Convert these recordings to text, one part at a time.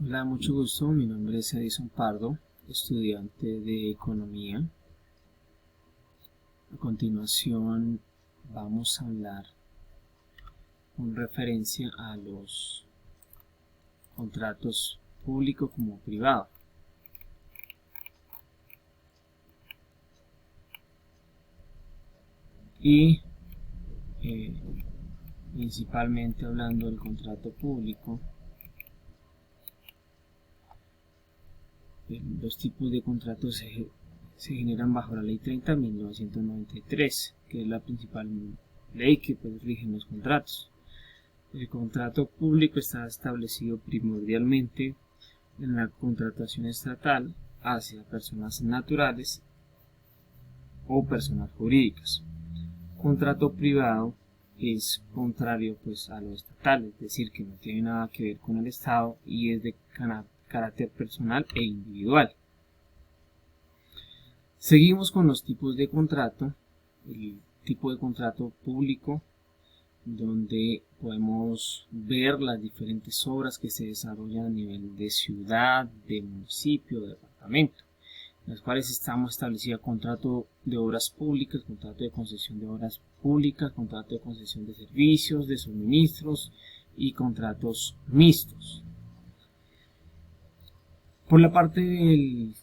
Hola, mucho gusto. Mi nombre es Edison Pardo, estudiante de Economía. A continuación vamos a hablar con referencia a los contratos público como privado. Y principalmente hablando del contrato público, los tipos de contratos se generan bajo la Ley 30 de 1993, que es la principal ley que rige los contratos. El contrato público está establecido primordialmente en la contratación estatal hacia personas naturales o personas jurídicas. Contrato privado es contrario a lo estatal, es decir, que no tiene nada que ver con el Estado y es de carácter personal e individual. Seguimos con los tipos de contrato. El tipo de contrato público, donde podemos ver las diferentes obras que se desarrollan a nivel de ciudad, de municipio, de departamento, en las cuales estamos establecidos contrato de obras públicas, contrato de concesión de obras públicas, contrato de concesión de servicios, de suministros y contratos mixtos. Por la parte del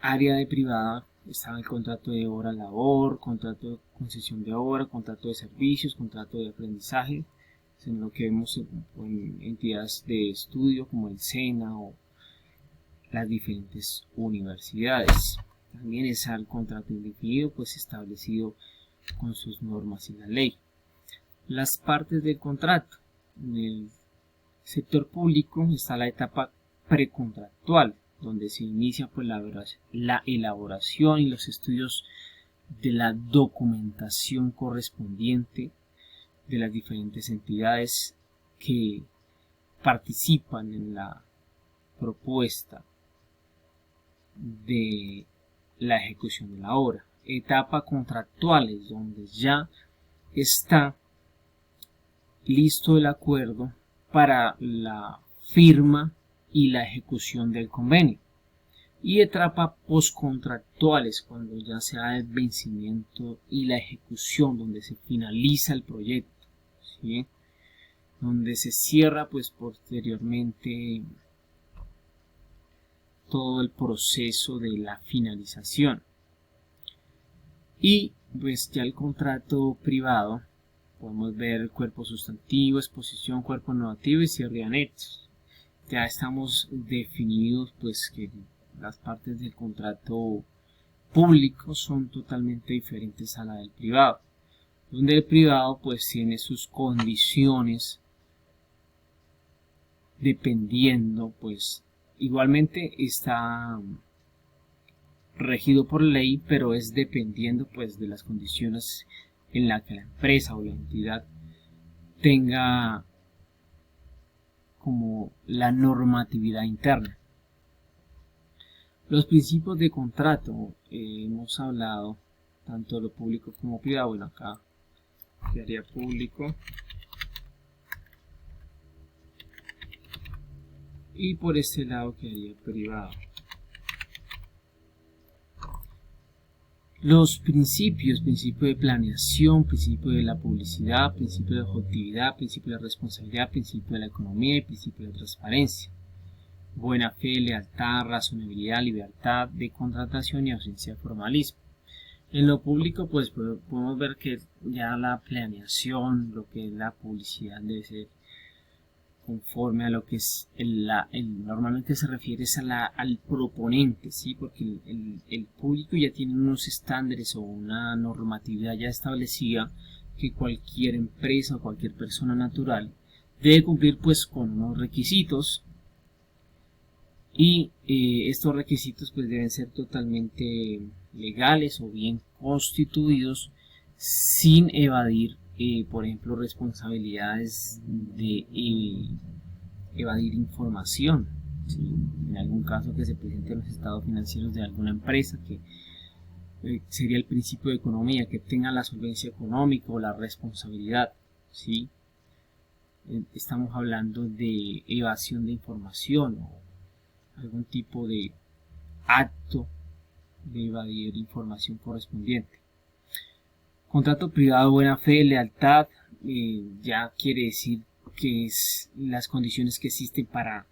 área de privada está el contrato de obra-labor, contrato de concesión de obra, contrato de servicios, contrato de aprendizaje, en lo que vemos en entidades de estudio como el SENA o las diferentes universidades. También está el contrato indefinido, establecido con sus normas y la ley. Las partes del contrato. En el sector público está la etapa precontractual, donde se inicia la elaboración y los estudios de la documentación correspondiente de las diferentes entidades que participan en la propuesta de la ejecución de la obra. Etapa contractual es donde ya está listo el acuerdo para la firma y la ejecución del convenio. Y etapa postcontractual es cuando ya se da el vencimiento y la ejecución, donde se finaliza el proyecto, ¿sí? Donde se cierra posteriormente todo el proceso de la finalización. Y ya el contrato privado, podemos ver el cuerpo sustantivo, exposición, cuerpo normativo y cierre de anexos. Ya estamos definidos que las partes del contrato público son totalmente diferentes a la del privado, donde el privado tiene sus condiciones dependiendo, igualmente está regido por ley, pero es dependiendo de las condiciones en las que la empresa o la entidad tenga como la normatividad interna. Los principios de contrato, hemos hablado tanto de lo público como privado. Bueno, acá quedaría público y por este lado quedaría privado. Los principio de planeación, principio de la publicidad, principio de objetividad, principio de responsabilidad, principio de la economía y principio de transparencia. Buena fe, lealtad, razonabilidad, libertad de contratación y ausencia de formalismo. En lo público podemos ver que ya la planeación, lo que es la publicidad, debe ser conforme a lo que es normalmente se refiere al proponente, ¿sí? Porque el público ya tiene unos estándares o una normatividad ya establecida que cualquier empresa o cualquier persona natural debe cumplir con unos requisitos, y estos requisitos deben ser totalmente legales o bien constituidos sin evadir por ejemplo, responsabilidades de evadir información, ¿sí? En algún caso que se presenten los estados financieros de alguna empresa, que sería el principio de economía, que tenga la solvencia económica o la responsabilidad, ¿sí? estamos hablando de evasión de información o algún tipo de acto de evadir información correspondiente. Contrato privado, buena fe, lealtad, ya quiere decir que es las condiciones que existen para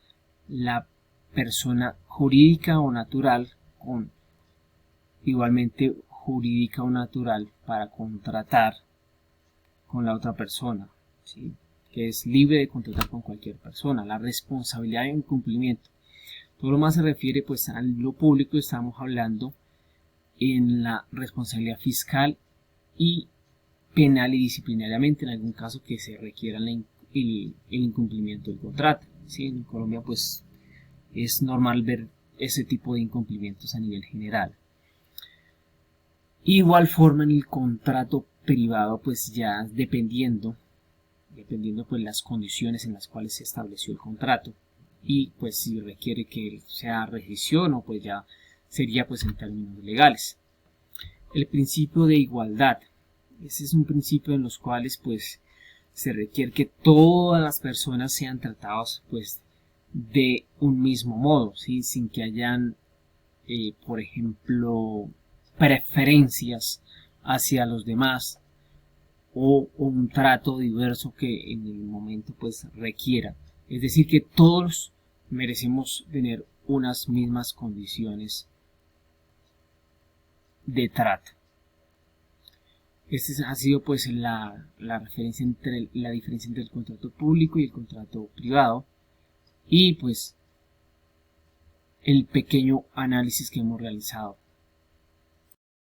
la persona jurídica o natural, con igualmente jurídica o natural, para contratar con la otra persona, ¿sí? Que es libre de contratar con cualquier persona. La responsabilidad de incumplimiento. Todo lo más se refiere pues a lo público. Estamos hablando en la responsabilidad fiscal y penal y disciplinariamente en algún caso que se requiera el incumplimiento del contrato, ¿sí? En Colombia pues es normal ver ese tipo de incumplimientos a nivel general. Igual forma en el contrato privado pues ya dependiendo pues las condiciones en las cuales se estableció el contrato y pues si requiere que sea rescisión o pues ya sería pues en términos legales. El principio de igualdad. Ese es un principio en los cuales pues se requiere que todas las personas sean tratadas pues de un mismo modo, ¿sí? Sin que hayan por ejemplo preferencias hacia los demás o un trato diverso que en el momento pues requiera. Es decir, que todos merecemos tener unas mismas condiciones de trato. Esta ha sido pues la diferencia entre el contrato público y el contrato privado y pues el pequeño análisis que hemos realizado.